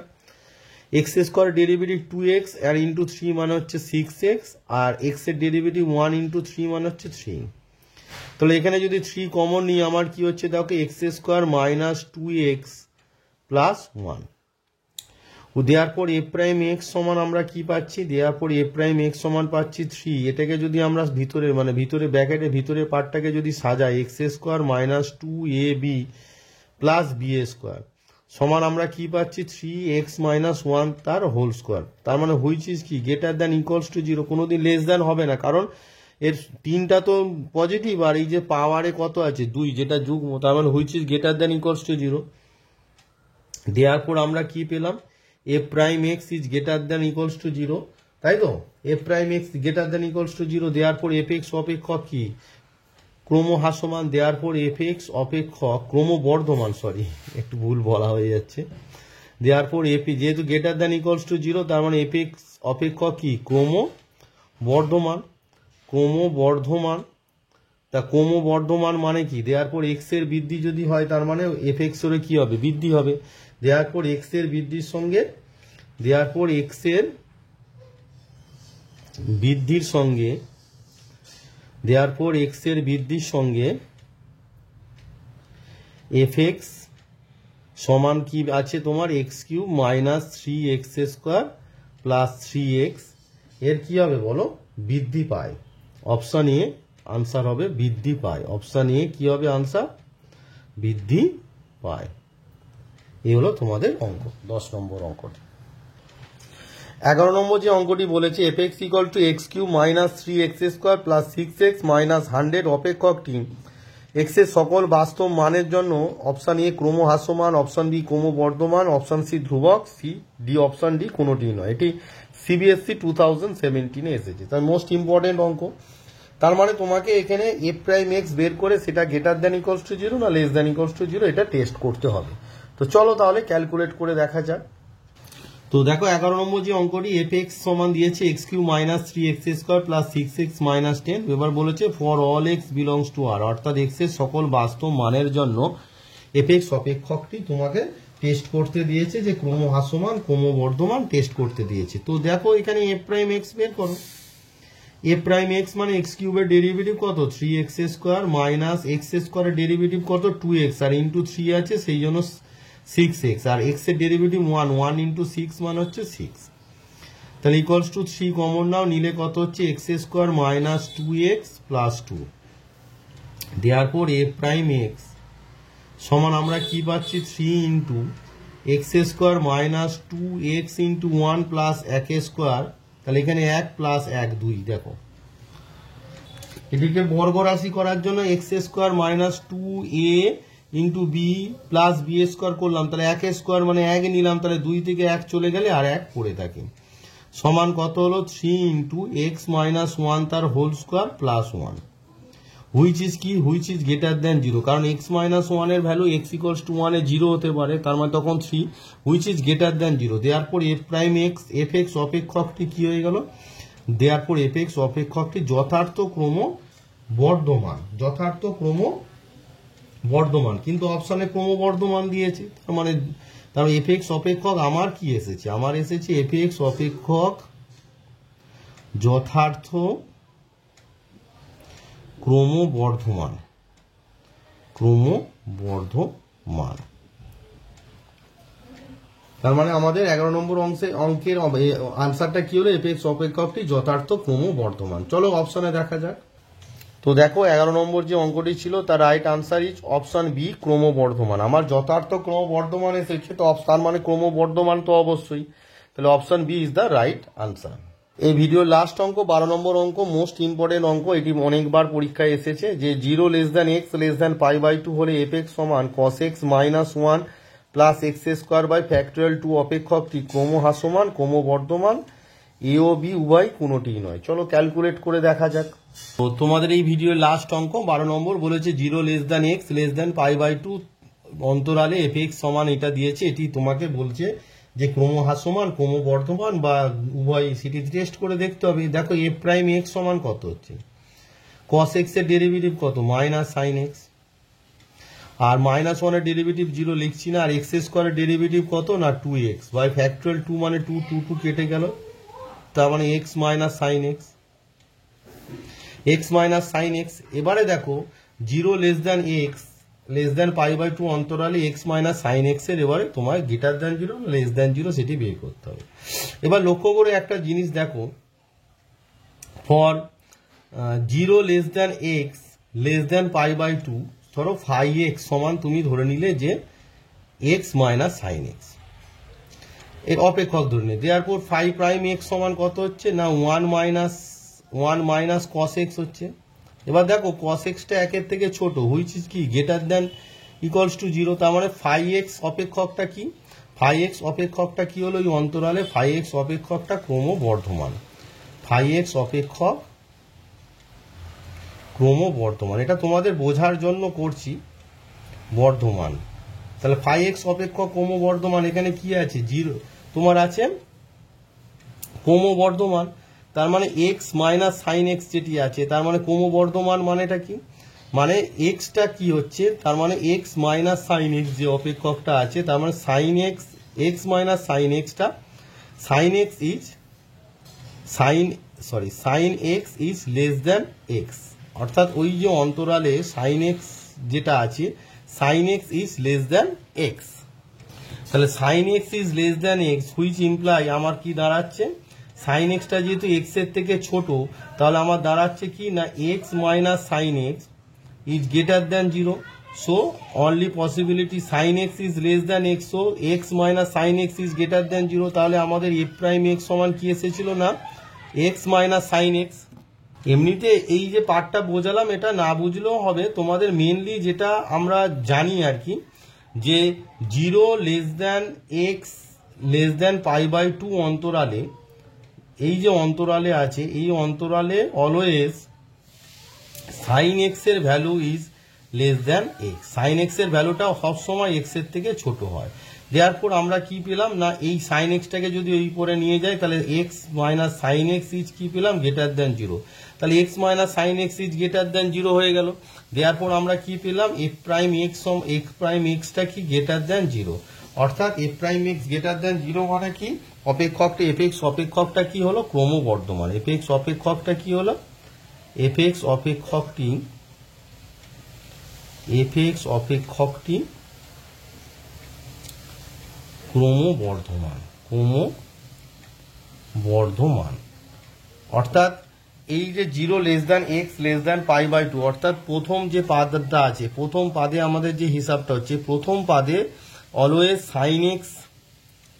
x² ডেরিভেটিভ 2x আর ইন্টু 3 মানে হচ্ছে 6x, আর x এর ডেরিভেটিভ 1 × 3 মানে হচ্ছে 3। তাহলে এখানে যদি 3 কমন নিই, আমার কি হচ্ছে দেখো x² - 2x + 1। দেওয়ার পর এ প্রাইম এক্স সমান আমরা কি পাচ্ছি, দেওয়ার পর এ প্রাইম এক্স সমান পাচ্ছি 3। এটাকে যদি আমরা ভিতরে ব্র্যাকেটের ভিতরে পার্টটাকে যদি সাজাই, x² - 2ab + b² সমান আমরা কি পাচ্ছি 3x - 1 তার হোল স্কোয়ার, তার মানে হুইচ ইজ কি গ্রেটার দ্যান ইকুয়ালস টু 0, কোনোদিন লেস দ্যান হবে না, কারণ এর 3টা তো পজিটিভ, আর এই যে পাওয়ারে কত আছে 2, যেটা যুগ্ম, তার মানে which is greater than equals to 0। দেওয়ার পর আমরা কি পেলাম, A prime x is greater than equals to 0, তাই তো A prime x greater than equals to 0। দেওয়ার পর এফ এক্স অপেক্ষক কি ক্রমহ্রাসমান, দেওয়ার পর এফ এক্স অপেক্ষক ক্রমবর্ধমান, সরি একটু ভুল বলা হয়ে যাচ্ছে, দেওয়ার পর এপি যেহেতু গ্রেটার দ্যান ইকুয়ালস টু 0, তার মানে এফ এক্স অপেক্ষক কি ক্রমবর্ধমান, তা ক্রমবর্ধমান মানে কি, দেওয়ার পর এক্স এর বৃদ্ধি যদি হয় তার মানে এফ এক্স এর কি হবে, বৃদ্ধি হবে। দেওয়ার পর এক্স এর বৃদ্ধির সঙ্গে, দেওয়ার পর এক্স এর বৃদ্ধির সঙ্গে, দেওয়ার পর এক্স এর বৃদ্ধির সঙ্গে এফ এক্স সমান কি আছে তোমার, x cube minus 3x square plus 3x এর কি হবে বলো, বৃদ্ধি পায়। অপশন এ আনসার হবে বৃদ্ধি পায়। অপশন এ কি হবে আনসার, বৃদ্ধি পায়। এই হলো তোমাদের অঙ্ক, 10 নম্বর অঙ্কটি। 11 নম্বর যে অঙ্কটি বলেছে f x equal to x cube minus 3x square plus 6x minus 100 অপেক্ষকটি এক্স এর সকল বাস্তব মানের জন্য অপশন এ ক্রমহ্রাসমান, অপশন বি ক্রমবর্ধমান, অপশন সি ধ্রুবক, সি ডি অপশন ডি কোনোটি নয়। এটি সিবিএসসি 2017 এসেছে, তার মোস্ট ইম্পর্টেন্ট অঙ্ক। তার মানে তোমাকে এখানে এফ প্রাইম এক্স বের করে সেটা গ্রেটার দ্যান ইকুয়ালস টু 0 না লেস দ্যান ইকুয়ালস টু 0 এটা টেস্ট করতে হবে। তো চলো তাহলে ক্যালকুলেট করে দেখা যাক। তো দেখো 11 নম্বর যে অঙ্কটি এফ এক্স সমান দিয়েছে x cube minus 3x square plus 6x minus 10। এবার বলেছে for all x belongs to R, অর্থাৎ এক্স এর সকল বাস্তব মানের জন্য এফ এক্স অপেক্ষকটি তোমাকে টেস্ট করতে দিয়েছে, যে ক্রমহ্রাসমান ক্রমবর্ধমান টেস্ট করতে দিয়েছে। তো দেখো এখানে এফ প্রাইম এক্স বের করো। এফ প্রাইম এক্স মানে এক্স কিউবের ডেরিভেটিভ কত, 3x স্কোয়ার মাইনাস এক্স স্কোয়ারের ডেরিভেটিভ কত 2x আর ইন্টু 3 আছে সেই জন্য 6x, আর x এর ডেরিভেটিভ 1 ইন্টু 6 মানে হচ্ছে 6। তাহলে ইকুয়ালস টু 3 কমন নাও, নিলে কত হচ্ছে x square minus 2x plus 2। দেওয়ার পর এফ প্রাইম এক্স সমান আমরা কি পাচ্ছি 3 into x square minus 2x into 1 plus 1 square. তাহলে এখানে 1 প্লাস 1 2। দেখো এদিকে বর্গ রাশি করার জন্য x square minus 2a into b plus b square করলাম, তাহলে 1 স্কোয়ার মানে 1 নিলাম, তাহলে 2 থেকে 1 চলে গেলে আর 1 পড়ে থাকে। সমান কত হলো 3 ইন্টু এক্স মাইনাস 1 তার whole square plus 1, which is কি, হুইচ ইজ গ্রেটার দ্যান 0, কারণ এক্স মাইনাস 1 এর ভ্যালু এক্স ইকুয়ালস টু 1 এ 0 হতে পারে, তার মানে তখন 3, হুইচ ইজ গ্রেটার দ্যান 0। দেওয়ার পর f prime x f x অপেক্ষকটি কি হয়ে গেল, দেওয়ার পর এফ এক্স অপেক্ষকটি যথার্থ ক্রম বর্ধমান, যথার্থ ক্রম বর্ধমান, কিন্তু অপশনে ক্রমবর্ধমান দিয়েছে, তার মানে এফ এক্স অপেক্ষক আমার কি এসেছে, আমার এসেছে এফ এক্স অপেক্ষক যথার্থ ক্রমবর্ধমান, ক্রমবর্ধমান। তার মানে আমাদের 11 নম্বর অঙ্কের আনসারটা কি হলো, এফ এক্স অপেক্ষকটি যথার্থ ক্রমবর্ধমান। চলো অপশনে দেখা যাক। তো দেখো 11 নম্বর যে অঙ্কটি ছিল তার right answer is option B ক্রমবর্ধমান। আমার যথার্থ ক্রমবর্ধমান এসেছে, তো তার মানে ক্রমবর্ধমান তো অবশ্যই, তাহলে option B is the right answer. এই ভিডিওর লাস্ট অঙ্ক 12 নম্বর অঙ্ক, মোস্ট ইম্পর্টেন্ট অঙ্ক, এটি অনেকবার পরীক্ষায় এসেছে, যে 0 less than x less than π/2 হলে এফ এক্স সমান cos x minus 1 plus x square by factorial 2 অপেক্ষকটি ক্রমহ্রাসমান ক্রমবর্ধমান, এ ও বি উভয় কোনোটিই নয়। চলো ক্যালকুলেট করে দেখা যাক। তো তোমাদের এই ভিডিওর লাস্ট অঙ্ক 12 নম্বর বলেছে 0 less than x less than π/2 অন্তরালে এফ এক্স সমান এটা দিয়েছে, এটি তোমাকে বলছে যে ক্রমহ্রাসমান ক্রমবর্ধমান বা উভয়, সেটি টেস্ট করে দেখতে হবে। দেখো এফ প্রাইম এক্স সমান কত হচ্ছে, cos x এর ডেরিভেটিভ কত মাইনাস সাইন এক্স, আর মাইনাস 1 এর ডেরিভেটিভ 0 লিখছি না, আর এক্স স্কোয়ারের ডেরিভেটিভ কত না 2x বাই ফ্যাক্টরিয়াল 2 মানে 2 2 2 কেটে গেল, তার মানে x minus sine x, x minus sine x. এবারে দেখো 0 less than x less than π/2 অন্তরালে এক্স মাইনাস সাইন এক্স এর এবারে তোমার গ্রেটার দ্যান 0 লেস দ্যান 0 সেটি বের করতে হবে। এবার লক্ষ্য করে একটা জিনিস দেখো, for 0 less than x less than π/2, ধরো ফাই এক্স সমান তুমি ধরে নিলে যে এক্স মাইনাস সাইন এক্স এর অপেক্ষক ধরে নিলে, দেওয়ার পর ফাই প্রাইম এক্স সমান কত হচ্ছে না 1 মাইনাস কস এক্স হচ্ছে। এবার দেখো কস এক্সটা 1 এর থেকে ছোট, হুইচ ইজ কি গ্রেটার দ্যান ইকুয়ালস টু 0, তার মানে ফাই এক্স অপেক্ষকটা কি, ফাই এক্স অপেক্ষকটা কি হলো, এই অন্তরালে ফাই এক্স অপেক্ষকটা ক্রমবর্ধমান, ফাই এক্স অপেক্ষক ক্রমবর্ধমান, এটা তোমাদের বোঝার জন্য করছি বর্ধমান। তাহলে ফাই এক্স অপেক্ষক ক্রমবর্ধমান, এখানে কি আছে 0 তোমার আছে ক্রমবর্ধমান, তার মানে এক্স মাইনাস সাইন এক্স যেটি আছে, তার মানে ক্রমবর্ধমান মানেটা কি, মানে এক্সটা কি হচ্ছে, তার মানে এক্স মাইনাস সাইন এক্স যে অপেক্ষকটা আছে, তার মানে sine x, x minus sine এক্সটা, sine x is sine x is less than x, অর্থাৎ ওই যে অন্তরালে সাইন এক্স যেটা আছে, sine x is less than x. তাহলে sine x is less than x, which imply আমার কি দাঁড়াচ্ছে, সাইন এক্সটা যেহেতু এক্স এর থেকে ছোট, তাহলে আমার দাঁড়াচ্ছে কি না x minus sine x is greater than 0। So only possibility sine x is less than x, so x minus sine x is greater than 0। তাহলে আমাদের এফ প্রাইম এক্স সমান কি এসেছিল না এক্স মাইনাস সাইন এক্স। এমনিতে এই যে পার্টটা বোঝালাম এটা না বুঝলেও হবে, তোমাদের মেনলি যেটা আমরা জানি আর কি, যে 0 less than x less than π/2 অন্তরালে, এই যে অন্তরালে আছে, এই অন্তরালে অলওয়েজ সাইন এক্স এর value is less than x, sine x এর ভ্যালুটা সবসময় এক্স এর থেকে ছোট হয়। দেয়ারপর আমরা কি পেলাম না এই সাইন এক্সটাকে যদি ওই পরে নিয়ে যাই, তাহলে x minus sine x is কি পেলাম গ্রেটার দ্যান 0, তাহলে x minus sine x is greater than 0 হয়ে গেল। দেয়ারপর আমরা কি পেলাম এফ প্রাইম এক্সটা কি গ্রেটার দ্যান 0, অর্থাৎ F prime x greater than 0 মানে কি অপেক্ষকটা এফ এক্স অপেক্ষকটা কি হলো ক্রমবর্ধমান, এফ এক্স অপেক্ষকটা কি হলো, এফ এক্স অপেক্ষকটি ক্রমবর্ধমান, অর্থাৎ এই যে 0 less than x less than π/2, অর্থাৎ প্রথম যে পাদটা আছে, প্রথম পাদে আমাদের যে হিসাবটা হচ্ছে, প্রথম পাদে always sine x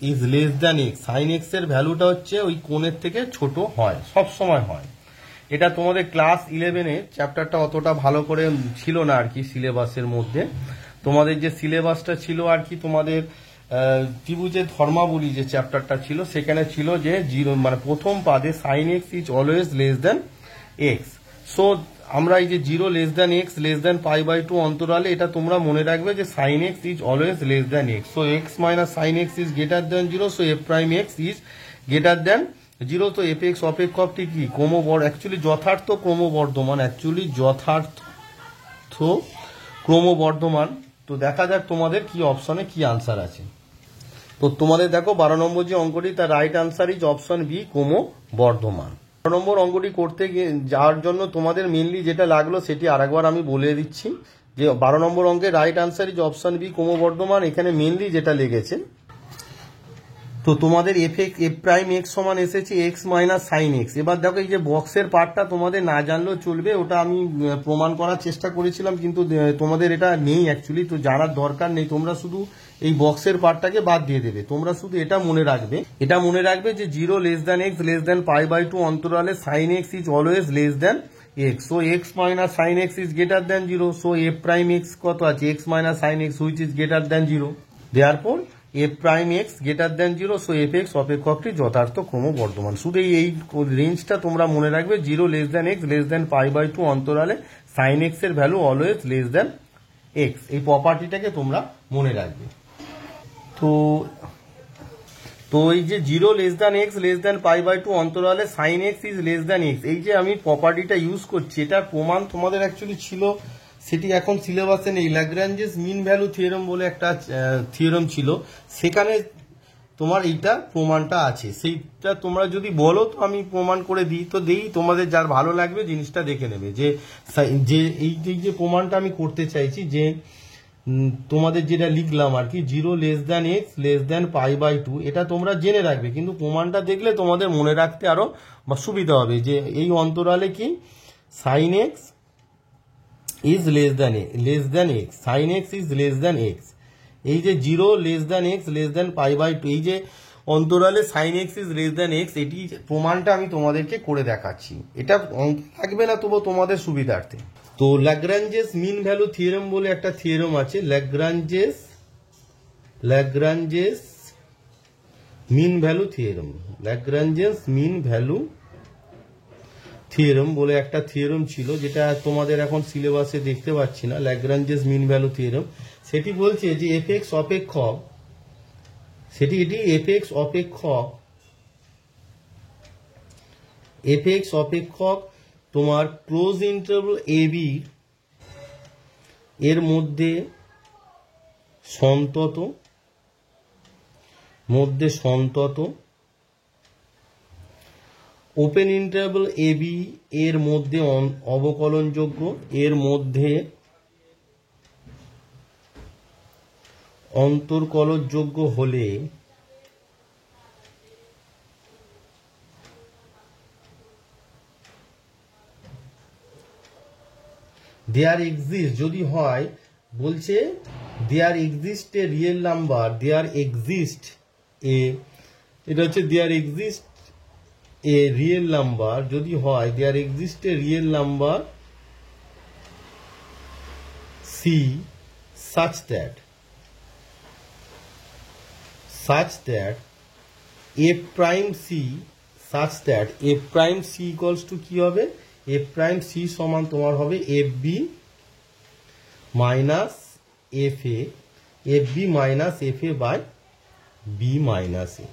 is less than x, sine x এর ভ্যালুটা হচ্ছে ওই কোণের থেকে ছোট হয়, সব সময় হয়। এটা তোমাদের ক্লাস 11-এ চ্যাপ্টারটা অতটা ভালো করে ছিল না আর কি সিলেবাসের মধ্যে, তোমাদের যে সিলেবাসটা ছিল আর কি তোমাদের ত্রিভুজের ধর্মাবলী যে চ্যাপ্টারটা ছিল, সেখানে ছিল যে 0 মানে প্রথম পাদে sine x is always less than x. So আমরা এই যে 0 less than x less than π/2 অন্তরালে এটা তোমরা মনে রাখবে যে sine x is always less than x, so x minus sine x is greater than 0, so f prime x is greater than 0। তো এফ এক্স অপেক্ষকটি কি যথার্থ ক্রমবর্ধমান। তো দেখা যাক তোমাদের কি অপশনে কি আনসার আছে। তো তোমাদের দেখো 12 নম্বর যে অঙ্কটি, তার right answer is option B ক্রমবর্ধমান। 12 নম্বর অঙ্কটি করতে গিয়ে যাওয়ার জন্য তোমাদের মেনলি যেটা লাগলো সেটি আরেকবার আমি বলে দিচ্ছি, যে 12 নম্বর অঙ্কের right answer is option B ক্রমবর্ধমান। এখানে মেনলি যেটা লেগেছে, তো তোমাদের এফ প্রাইম এক্স সমান এসেছে এক্স মাইনাস সাইন এক্স। এবার দেখো এই যে বক্সের পার্টটা তোমাদের না জানলেও চলবে, ওটা আমি প্রমাণ করার চেষ্টা করেছিলাম, কিন্তু তোমাদের এটা নেই অ্যাকচুয়ালি, তো জানার দরকার নেই, তোমরা শুধু এই বক্সের পার্টটাকে বাদ দিয়ে দেবে। তোমরা শুধু এটা মনে রাখবে যে 0 less than x less than π/2 অন্তরালে sine x is always less than x, so x minus sine x is greater than 0, so f prime x কত আছে x minus sine x which is greater than 0, therefore f prime x greater than 0, so f x অপেক্ষকটি যথার্থ ক্রমবর্ধমান। শুধু এই রেঞ্জটা তোমরা মনে রাখবে, 0 less than x less than π/2 অন্তরালে সাইন এক্স এর value always less than x, এই প্রপার্টিটাকে তোমরা মনে রাখবে। তো এই যে 0 less than x less than π/2 অন্তরালে sine x is less than x, এই যে আমি প্রপার্টিটা ইউজ করছি, এটার প্রমাণ তোমাদের অ্যাকচুয়ালি ছিল, সেটি এখন সিলেবাসে নেই। ল্যাগ্রাঞ্জেস মিন ভ্যালু থিওরেম বলে একটা থিওরেম ছিল, সেখানে তোমার এইটা প্রমাণটা আছে, সেইটা তোমরা যদি বলো তো আমি প্রমাণ করে দিই, তো দেই, তোমাদের যার ভালো লাগবে জিনিসটা দেখে নেবে, যে এই যে প্রমাণটা আমি করতে চাইছি, যে তোমাদের যেটা লিখলাম আর কি 0 less than x less than π/2, এটা তোমরা জেনে রাখবে, কিন্তু প্রমাণটা দেখলে তোমাদের মনে রাখতে আরো সুবিধা হবে, যে এই অন্তরালে কি sine x is less than x, sine x is less than x, এই যে 0 less than x less than π/2, এই যে অন্তরালে sine x is less than x, এটি প্রমাণটা আমি তোমাদেরকে করে দেখাচ্ছি, এটা থাকবে না তবু তোমাদের সুবিধার্থে। তো ল্যাগ্রাঞ্জেস মিন ভ্যালু থিওরেম বলে একটা থিওরেম আছে, ল্যাগ্রাঞ্জেস মিন ভ্যালু থিওরেম বলে একটা থিওরেম ছিল, যেটা তোমাদের এখন সিলেবাসে দেখতে পাচ্ছি না। ল্যাগ্রাঞ্জেস মিন ভ্যালু থিওরেম, সেটি বলছে যে এফ এক্স অপেক্ষক তোমার ক্লোজ ইন্টারভ্যাল এ বি এর মধ্যে সন্তত ওপেন ইন্টারভ্যাল এবি এর মধ্যে অবকলনযোগ্য, এর মধ্যে অন্তর্কলনযোগ্য হলে দেয়ার এক্সিস্ট, যদি হয় বলছে there exist a real number, there exist a, এটা হচ্ছে there exist a real number, যদি হয় there exist a real number c such that f prime c equals to কি হবে, f prime c সমান তোমার হবে fb minus fa by b minus a।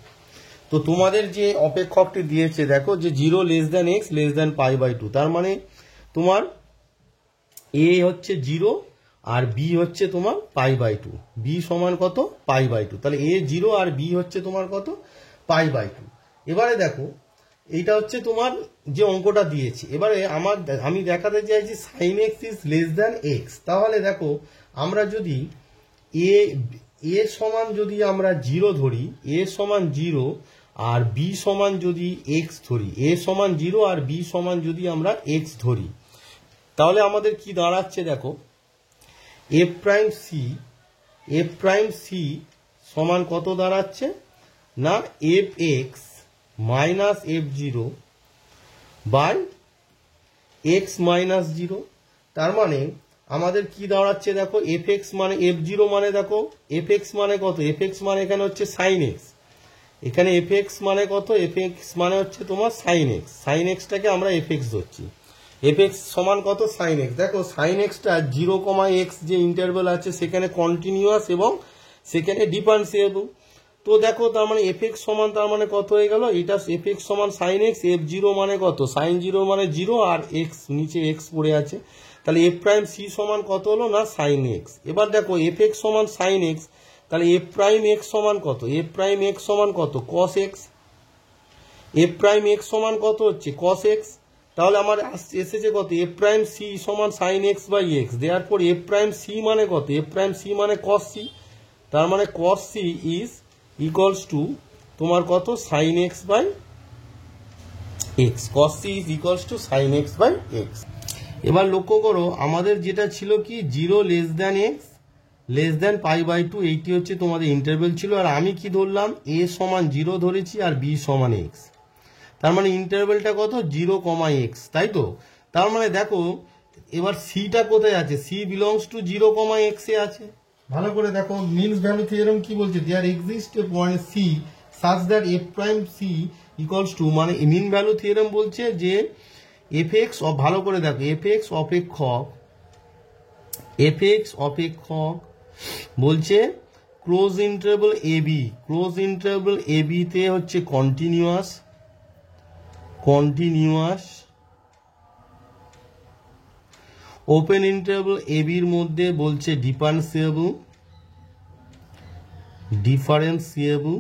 তো তোমাদের যে অপেক্ষকটি দিয়েছে দেখো যে 0 less than x less than pi by 2, তার মানে তোমার a হচ্ছে 0 আর b হচ্ছে তোমার পাই বাই 2, b সমান কত, পাই বাই 2, তাহলে a 0 আর b হচ্ছে তোমার কত, পাই বাই 2। এবারে দেখো এইটা হচ্ছে তোমার যে অঙ্কটা দিয়েছি, এবারে আমি দেখাতে চাইছি sine x is less than x. তাহলে দেখো আমরা যদি a সমান যদি আমরা 0 ধরি, a সমান 0 আর b সমান যদি x ধরি, a সমান 0 আর b সমান যদি আমরা x ধরি, তাহলে আমাদের কি দাঁড়াচ্ছে দেখো f prime c সমান কত দাঁড়াচ্ছে না fx minus f0 by x minus 0। তার মানে আমাদের কি দাঁড়াচ্ছে দেখো fx মানে f0 মানে দেখো fx মানে কত, fx মানে এখানে হচ্ছে sin x, এখানে fx মানে কত, fx মানে হচ্ছে তোমার sin x, sin x টাকে আমরা fx ধরছি, fx সমান কত sin x। দেখো sin x টা 0, x যে ইন্টারভ্যাল আছে সেখানে কন্টিনিউয়াস এবং সেখানে ডিফারেন্সিয়েবল। তো দেখো তার মানে fx সমান তার মানে কত হয়ে গেল, এটা fx সমান sin x, f0 মানে কত sin 0 মানে 0 আর x নিচে x পড়ে আছে, তাহলে f প্রাইম c সমান কত হলো না sin x। এবার দেখো fx সমান sin x, তাহলে f প্রাইম x সমান কত, f প্রাইম x সমান কত cos x, f prime x সমান কত হচ্ছে cos x, তাহলে আমার এসেছে কত f প্রাইম c সমান sin x বাই x, দেয়ারপর f প্রাইম c মানে কত, f প্রাইম c মানে cos c, তার মানে cos c is equals to তোমার কত sin x by x, cos c is equals to sin x by x। এবার লক্ষ্য করো আমাদের যেটা ছিল কি 0 less than x less than pi by 2, এইটি হচ্ছে তোমাদের ইন্টারভেল ছিল, আর আমি কি ধরলাম a সমান 0 ধরেছি আর b সমান x, তার মানে ইন্টারভেলটা কত 0, x, তাই তো। তার মানে দেখো এবার সিটা কোথায় আছে, সি বিলংস টু 0, x এ আছে। ভালো করে দেখো মিনস ভ্যালু থিওরেম কি বলছে, there exist a point c such that f prime c equals to, মানে মিন ভ্যালু থিওরেম বলছে যে এফ এক্স, ভালো করে দেখো এফ এক্স অপেক্ষক বলছে ক্লোজ ইন্টারভ্যাল এ বি তে হচ্ছে কন্টিনিউয়াস, ওপেন ইন্টারভ্যাল এ বির মধ্যে বলছে ডিফারেন্সিয়েবল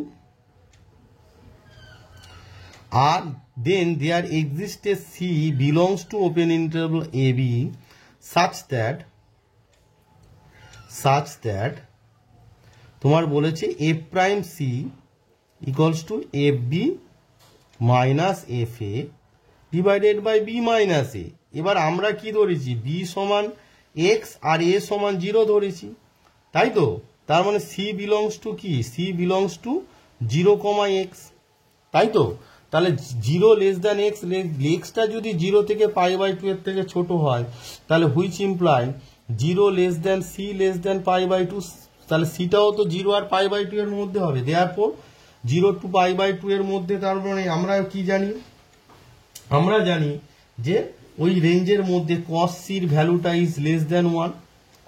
আর then there exist a c belongs to open interval a b such that তোমার বলেছে f prime c equals to f b minus f a divided by b minus a. এবার আমরা কি ধরেছি বি সমান এক্স আর এ সমান 0 ধরেছি, তাই তো। তার মানে সি বিলংস টু কি, সি বিলংস টু 0, x, তাই তো। তাহলে 0 লেস দ্যান এক্স, এক্সটা যদি 0 থেকে পাই বাই 2 এর থেকে ছোট হয় তাহলে which imply 0 less than c less than pi by 2, তাহলে সিটাও তো 0 আর পাই বাই 2 এর মধ্যে হবে, দেয়ারফর 0 টু পাই বাই 2 এর মধ্যে। তার মানে আমরা কি জানি, আমরা জানি যে ওই রেঞ্জের মধ্যে cos c এর ভ্যালুটা is less than 1,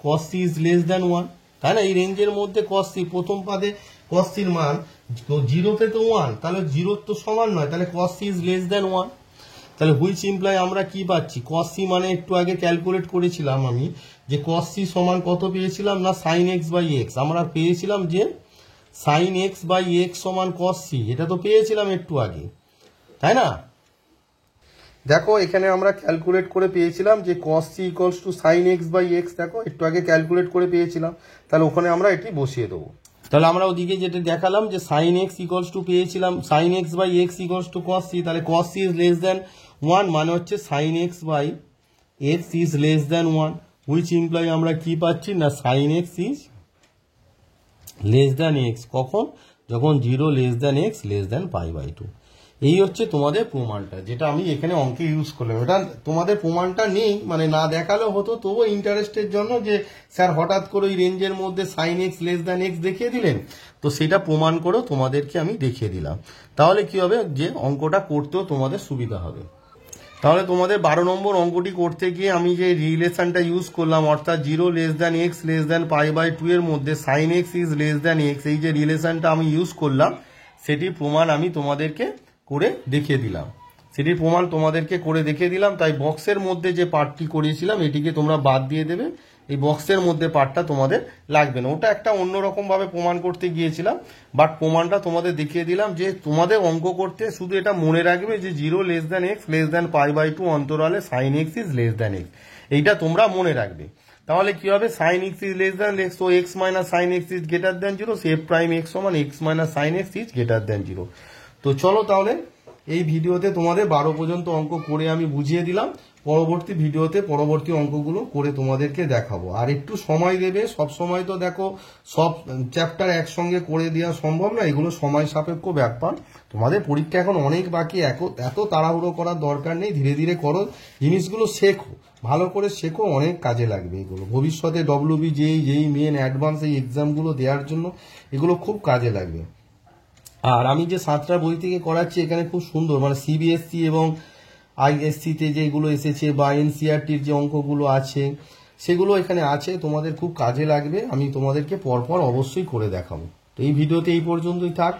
cos c is less than 1, তাই না। এই রেঞ্জের মধ্যে cos c প্রথম পাদে cos c এর মান তো 0 তে তো 1, তাহলে 0 তো সমান নয়, তাহলে cos c is less than 1। তাহলে হুইচ ইমপ্লাই আমরা কি পাচ্ছি, কস সি মানে একটু আগে ক্যালকুলেট করেছিলাম আমি যে কস সি সমান কত পেয়েছিলাম না সাইন এক্স বাই এক্স, আমরা পেয়েছিলাম যে সাইন এক্স বাই এক্স সমান কস সি, এটা তো পেয়েছিলাম একটু আগে, তাই না? দেখো এখানে আমরা ক্যালকুলেট করে পেয়েছিলাম যে cos c equals to sine x by x, দেখো একটু আগে ক্যালকুলেট করে পেয়েছিলাম, তাহলে ওখানে আমরা এটি বসিয়ে দেবো। তাহলে আমরা ওদিকে যেটা দেখালাম যে সাইন এক্স ইকুয়ালস টু পেয়েছিলাম sine x by x equals to cos c, তাহলে cos c is less than 1 মানে হচ্ছে sine x by x is less than 1, which imply আমরা কি পাচ্ছি না sine x is less than x, কখন, যখন 0 less than x less than π/2। এই হচ্ছে তোমাদের প্রমাণটা, যেটা আমি এখানে অঙ্কে ইউজ করলাম। এটা তোমাদের প্রমাণটা নেই, মানে না দেখালেও হতো, তবুও ইন্টারেস্টের জন্য যে স্যার হঠাৎ করে ওই রেঞ্জের মধ্যে sine x less than x দেখিয়ে দিলেন, তো সেটা প্রমাণ করেও তোমাদেরকে আমি দেখিয়ে দিলাম। তাহলে কি হবে, যে অঙ্কটা করতেও তোমাদের সুবিধা হবে। তাহলে তোমাদের 12 নম্বর অঙ্কটি করতে গিয়ে আমি যে রিলেশনটা ইউজ করলাম, অর্থাৎ 0 less than x less than π/2 এর মধ্যে sine x is less than x, এই যে রিলেশনটা আমি ইউজ করলাম সেটির প্রমাণ আমি তোমাদেরকে করে দেখিয়ে দিলাম, সেটির প্রমাণ তোমাদেরকে করে দেখিয়ে দিলাম। তাই বক্সের মধ্যে যে পার্টটি করিয়েছিলাম এটিকে তোমরা বাদ দিয়ে দেবে, এই বক্সের মধ্যে পার্টটা তোমাদের লাগবে না, ওটা একটা অন্যরকম ভাবে প্রমাণ করতে গিয়েছিলাম, বাট প্রমাণটা তোমাদের দেখিয়ে দিলাম। যে তোমাদের অঙ্ক করতে শুধু এটা মনে রাখবে যে 0 less than x less than π/2 অন্তরালে sine x is less than x, এইটা তোমরা মনে রাখবে। তাহলে কি হবে, sine x is less than x, তো x minus sine x is greater than 0, so f prime x সমান x minus sine x is greater than 0। তো চলো তাহলে এই ভিডিওতে তোমাদের 12 পর্যন্ত অঙ্ক করে আমি বুঝিয়ে দিলাম, পরবর্তী ভিডিওতে পরবর্তী অঙ্কগুলো করে তোমাদেরকে দেখাবো। আর একটু সময় দেবে, সব সময় তো দেখো সব চ্যাপ্টার একসঙ্গে করে দেওয়া সম্ভব না, এগুলো সময় সাপেক্ষ ব্যাপার। তোমাদের পরীক্ষা এখন অনেক বাকি, এত তাড়াহুড়ো করার দরকার নেই, ধীরে ধীরে করো, জিনিসগুলো শেখো, ভালো করে শেখো, অনেক কাজে লাগবে এগুলো ভবিষ্যতে ডব্লিউবি যেই মেন অ্যাডভান্স এই এক্সামগুলো দেওয়ার জন্য এগুলো খুব কাজে লাগবে। আর আমি যে 7টা বই থেকে করাচ্ছি এখানে খুব সুন্দর, মানে সিবিএসসি এবং আইএসসিতে যেগুলো এসেছে বা এনসিআরটির যে অঙ্কগুলো আছে সেগুলো এখানে আছে, তোমাদের খুব কাজে লাগবে, আমি তোমাদেরকে পরপর অবশ্যই করে দেখাবো। তো এই ভিডিওতে এই পর্যন্তই থাক।